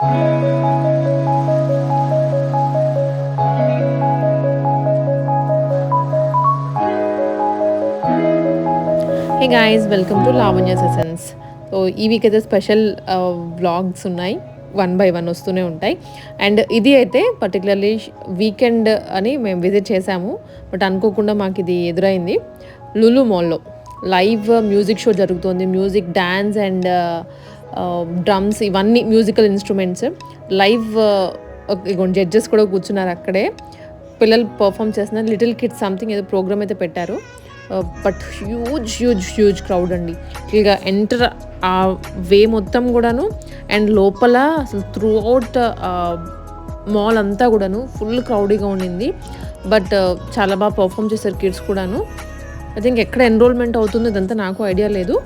Hey guys, welcome to Lavanya sessions. So ఈ week అయితే special vlogs ఉన్నాయి, వన్ బై వన్ వస్తూనే ఉంటాయి. అండ్ ఇది అయితే పర్టికులర్లీ వీకెండ్ అని మేము విజిట్ చేసాము. బట్ అనుకోకుండా మాకు ఇది ఎదురైంది. లులు మాల్లో లైవ్ మ్యూజిక్ షో జరుగుతుంది. మ్యూజిక్, డ్యాన్స్ అండ్ డ్రమ్స్, ఇవన్నీ మ్యూజికల్ ఇన్స్ట్రుమెంట్స్ లైవ్. ఇగోండి జడ్జెస్ కూడా కూర్చున్నారు అక్కడే. పిల్లలు పర్ఫామ్ చేస్తున్నారు. లిటిల్ కిడ్స్ సంథింగ్ ఏదో ప్రోగ్రామ్ అయితే పెట్టారు. But huge huge huge crowd అండి. ఇక ఎంటర్ ఆ వే మొత్తం కూడాను, అండ్ లోపల అసలు త్రూ అవుట్ మాల్ అంతా కూడాను ఫుల్ క్రౌడీగా ఉండింది. బట్ చాలా బాగా పర్ఫామ్ చేశారు కిడ్స్ కూడాను. ఐ థింక్ ఎక్కడ ఎన్రోల్మెంట్ అవుతుందో ఇదంతా నాకు ఐడియా లేదు.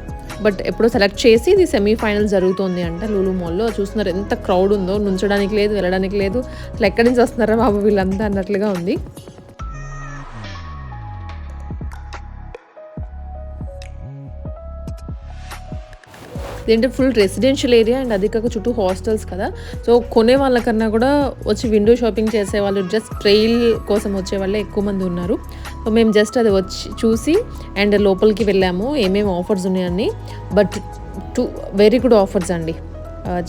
బట్ ఎప్పుడో సెలెక్ట్ చేసి ఇది సెమీఫైనల్ జరుగుతోంది అంట లూలు మాల్లో. చూస్తున్నారు ఎంత క్రౌడ్ ఉందో, నుంచడానికి లేదు, వెళ్ళడానికి లేదు. అసలు ఎక్కడి నుంచి వస్తున్నారా బాబు వీళ్ళంతా అన్నట్లుగా ఉంది. ఇదేంటే ఫుల్ రెసిడెన్షియల్ ఏరియా, అండ్ అది కాక చుట్టూ హాస్టల్స్ కదా. సో కొనే వాళ్ళకన్నా కూడా వచ్చి విండో షాపింగ్ చేసేవాళ్ళు, జస్ట్ ట్రైల్ కోసం వచ్చే వాళ్ళే ఎక్కువ మంది ఉన్నారు. సో మేము జస్ట్ అది వచ్చి చూసి అండ్ లోపలికి వెళ్ళాము ఏమేమి ఆఫర్స్ ఉన్నాయని. But two very good offers అండి.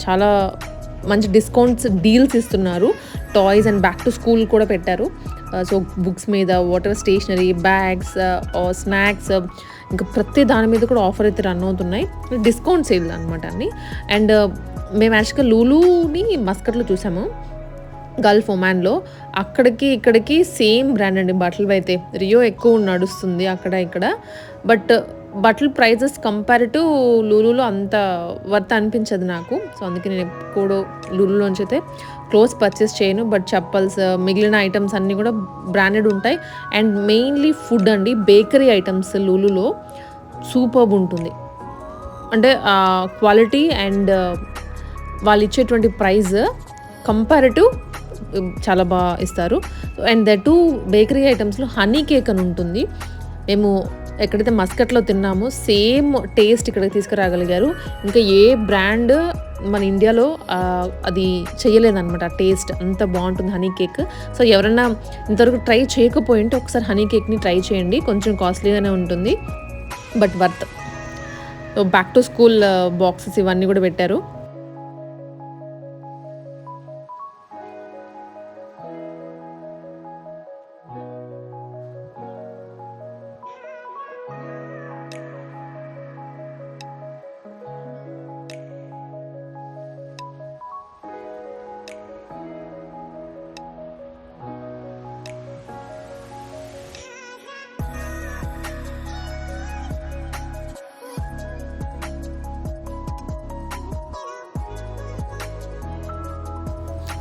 చాలా మంచి డిస్కౌంట్స్, డీల్స్ ఇస్తున్నారు. Toys and back to school కూడా పెట్టారు. సో బుక్స్ మీద, వాటర్, స్టేషనరీ, బ్యాగ్స్, స్నాక్స్, ఇంకా ప్రతి దాని మీద కూడా ఆఫర్ అయితే రన్ అవుతున్నాయి. డిస్కౌంట్ సేల్ అనమాట అన్ని. అండ్ మేము యాక్చువల్గా లూలుని మస్కట్లో చూసాము, గల్ఫ్ ఒమాన్లో. అక్కడికి ఇక్కడికి సేమ్ బ్రాండ్ అండి బట్టలు అయితే. రియో ఎక్కువ నడుస్తుంది అక్కడ ఇక్కడ. బట్ బట్టల ప్రైజెస్ కంపేర్ టు లూలులో అంత వర్త్ అనిపించదు నాకు. సో అందుకే నేను ఎప్పుడు లూలులోంచి అయితే క్లోత్స్ పర్చేస్ చేయను. బట్ చెప్పల్స్, మిగిలిన ఐటమ్స్ అన్నీ కూడా బ్రాండెడ్ ఉంటాయి. అండ్ మెయిన్లీ ఫుడ్ అండి, బేకరీ ఐటమ్స్ లూలులో సూపర్బ్ ఉంటుంది. అంటే క్వాలిటీ అండ్ వాళ్ళు ఇచ్చేటువంటి ప్రైస్ కంపారిటివ్ చాలా బాగా ఇస్తారు. అండ్ దట్ టూ బేకరీ ఐటమ్స్లో హనీ కేక్ అని ఉంటుంది. మేము ఎక్కడైతే మస్కట్లో తిన్నామో సేమ్ టేస్ట్ ఇక్కడికి తీసుకురాగలిగారు. ఇంకా ఏ బ్రాండ్ మన ఇండియాలో అది చేయలేదన్నమాట. ఆ టేస్ట్ అంత బాగుంటుంది హనీ కేక్. సో ఎవరైనా ఇంతవరకు ట్రై చేయకపోయింటే ఒకసారి హనీ కేక్ని ట్రై చేయండి. కొంచెం కాస్ట్లీగానే ఉంటుంది, but worth. Back to school boxes ఇవన్నీ కూడా పెట్టారు.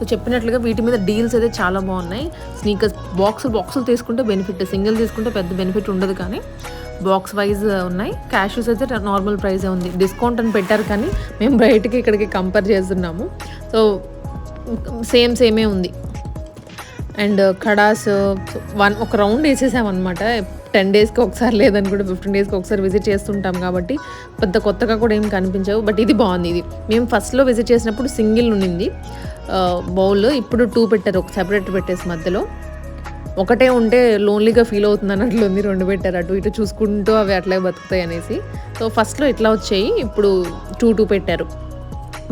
సో చెప్పినట్లుగా వీటి మీద డీల్స్ అయితే చాలా బాగున్నాయి. స్నీకర్స్ బాక్సులు తీసుకుంటే బెనిఫిట్, సింగిల్ తీసుకుంటే పెద్ద బెనిఫిట్ ఉండదు, కానీ బాక్స్ వైజ్ ఉన్నాయి. క్యాషెస్ అయితే నార్మల్ ప్రైజే ఉంది. డిస్కౌంట్ అని పెట్టారు, కానీ మేము బయటికి ఇక్కడికి కంపేర్ చేస్తున్నాము. సో సేమే ఉంది. అండ్ కడాస్ ఒక రౌండ్ వేసేసామన్నమాట. 10 డేస్కి ఒకసారి లేదని కూడా 15 డేస్కి ఒకసారి విజిట్ చేస్తుంటాం కాబట్టి పెద్ద కొత్తగా కూడా ఏం కనిపించవు. బట్ ఇది బాగుంది. ఇది మేము ఫస్ట్లో విజిట్ చేసినప్పుడు సింగిల్ ఉండింది బౌల్. ఇప్పుడు 2 పెట్టారు, ఒక సెపరేట్ పెట్టేసి మధ్యలో. ఒకటే ఉంటే లోన్లీగా ఫీల్ అవుతుంది అన్నట్లుంది. 2 పెట్టారు, అటు ఇటు చూసుకుంటూ అవి అట్లాగే బతుకుతాయి అనేసి. సో ఫస్ట్లో ఇట్లా వచ్చాయి, ఇప్పుడు 2 పెట్టారు.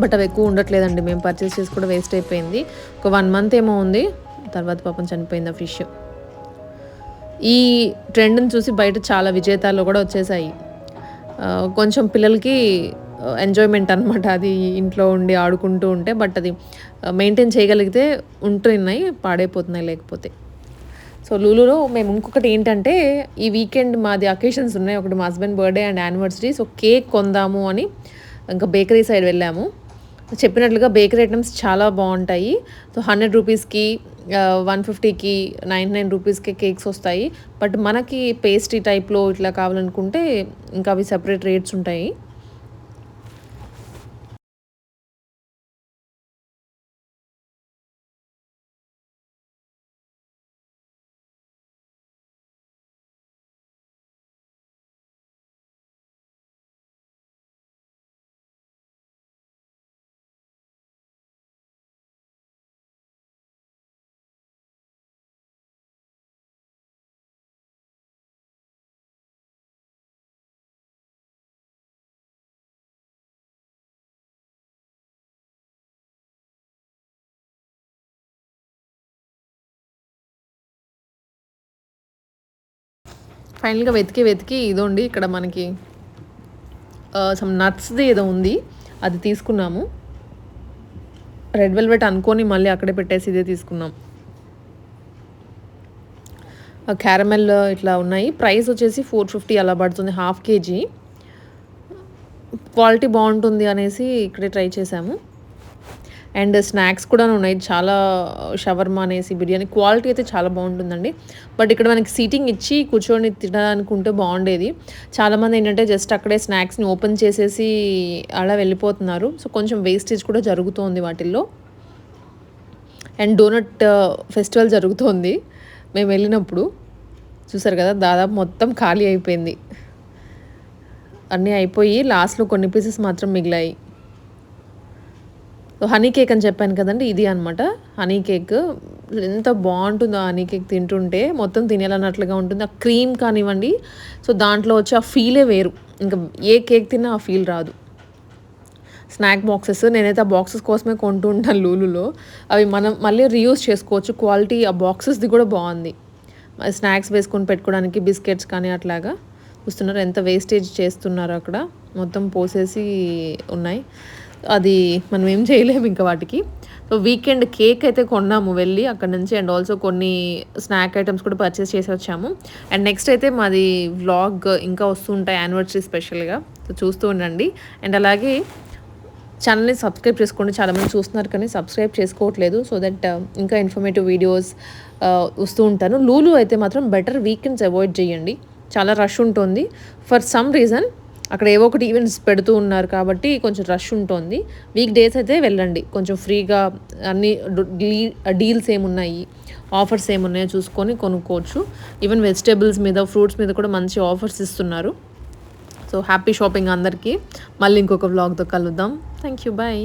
బట్ అవి ఎక్కువ ఉండట్లేదండి. మేము పర్చేస్ చేసి కూడా వేస్ట్ అయిపోయింది. ఒక 1 మంత్ ఏమో ఉంది, తర్వాత పాపం చనిపోయింది ఆ ఫిష్. ఈ ట్రెండ్ని చూసి బయట చాలా విజేతాలు కూడా వచ్చేసాయి. కొంచెం పిల్లలకి ఎంజాయ్మెంట్ అనమాట అది, ఇంట్లో ఉండి ఆడుకుంటూ ఉంటే. బట్ అది మెయింటైన్ చేయగలిగితే ఉంటున్నాయి, పాడైపోతున్నాయి లేకపోతే. సో లూలులో మేము ఇంకొకటి ఏంటంటే, ఈ వీకెండ్ మాది అకేషన్స్ ఉన్నాయి. ఒకటి మా husband birthday and anniversary. So cake కొందాము అని ఇంకా బేకరీ సైడ్ వెళ్ళాము. చెప్పినట్లుగా బేకరీ ఐటమ్స్ చాలా బాగుంటాయి. సో 100 రూపీస్కి, 150కి, 99 రూపీస్కి కేక్స్ వస్తాయి. బట్ మనకి పేస్ట్రీ టైప్లో ఇట్లా కావాలనుకుంటే ఇంకా అవి సెపరేట్ రేట్స్ ఉంటాయి. ఫైనల్‌గా వెతికి ఇదోండి ఇక్కడ మనకి సమ్ నట్స్‌ది ఏదో ఉంది. అది తీసుకున్నాము. రెడ్ వెల్వెట్ అనుకోని మళ్ళీ అక్కడే పెట్టేసి ఇదే తీసుకున్నాం. క్యారమెల్ ఇట్లా ఉన్నాయి. ప్రైస్ వచ్చేసి 450 అలా పడుతుంది హాఫ్ కేజీ. క్వాలిటీ బావుంటుంది అనేసి ఇక్కడే ట్రై చేశాము. అండ్ స్నాక్స్ కూడా ఉన్నాయి. చాలా షవర్మా అనేసి బిర్యానీ క్వాలిటీ అయితే చాలా బాగుంటుందండి. బట్ ఇక్కడ మనకి సీటింగ్ ఇచ్చి కూర్చొని తినడానికి ఉంటే బాగుండేది. చాలామంది ఏంటంటే జస్ట్ అక్కడే స్నాక్స్ని ఓపెన్ చేసేసి అలా వెళ్ళిపోతున్నారు. సో కొంచెం వేస్టేజ్ కూడా జరుగుతోంది వాటిల్లో. అండ్ డోనట్ ఫెస్టివల్ జరుగుతోంది మేము వెళ్ళినప్పుడు. చూసారు కదా, దాదాపు మొత్తం ఖాళీ అయిపోయింది. అన్నీ అయిపోయి లాస్ట్లో కొన్ని పీసెస్ మాత్రం మిగిలాయి. హనీ కేక్ అని చెప్పాను కదండి, ఇది అనమాట హనీ కేక్. ఎంత బాగుంటుందో హనీ కేక్ తింటుంటే మొత్తం తినేయాలన్నట్లుగా ఉంటుంది. ఆ క్రీమ్ కానివ్వండి, సో దాంట్లో వచ్చి ఆ ఫీలే వేరు. ఇంకా ఏ కేక్ తిన్నా ఆ ఫీల్ రాదు. స్నాక్ బాక్సెస్ నేనైతే ఆ బాక్సెస్ కోసమే కొంటూ ఉంటాను లూలులో. అవి మనం మళ్ళీ రీయూజ్ చేసుకోవచ్చు. క్వాలిటీ ఆ బాక్సెస్ది కూడా బాగుంది. స్నాక్స్ వేసుకొని పెట్టుకోవడానికి బిస్కెట్స్ కానీ అట్లాగా. చూస్తున్నారు ఎంత వేస్టేజ్ చేస్తున్నారు అక్కడ, మొత్తం పోసేసి ఉన్నాయి. అది మనం ఏం చేయలేము ఇంకా వాటికి. సో వీకెండ్ కేక్ అయితే కొన్నాము వెళ్ళి అక్కడ నుంచి. అండ్ ఆల్సో కొన్ని స్నాక్ ఐటమ్స్ కూడా పర్చేస్ చేసి వచ్చాము. అండ్ నెక్స్ట్ అయితే మాది వ్లాగ్ ఇంకా వస్తూ ఉంటాయి యానివర్సరీ స్పెషల్గా. సో చూస్తూ ఉండండి. అండ్ అలాగే ఛానల్ని సబ్స్క్రైబ్ చేసుకోండి. చాలామంది చూస్తున్నారు కానీ సబ్స్క్రైబ్ చేసుకోవట్లేదు. సో దట్ ఇంకా ఇన్ఫర్మేటివ్ వీడియోస్ వస్తూ ఉంటాను. లూలు అయితే మాత్రం బెటర్ వీకెండ్స్ అవాయిడ్ చేయండి. చాలా రష్ ఉంటుంది. ఫర్ సమ్ రీజన్ అక్కడ ఏవో ఒకటి ఈవెంట్స్ పెడుతూ ఉన్నారు కాబట్టి కొంచెం రష్ ఉంటుంది. వీక్ డేస్ అయితే వెళ్ళండి, కొంచెం ఫ్రీగా అన్ని డీల్స్ ఏమున్నాయి, ఆఫర్స్ ఏమున్నాయో చూసుకొని కొనుక్కోవచ్చు. ఈవెన్ వెజిటేబుల్స్ మీద, ఫ్రూట్స్ మీద కూడా మంచి ఆఫర్స్ ఇస్తున్నారు. సో హ్యాపీ షాపింగ్ అందరికీ. మళ్ళీ ఇంకొక వ్లాగ్తో కలుద్దాం. Thank you, bye.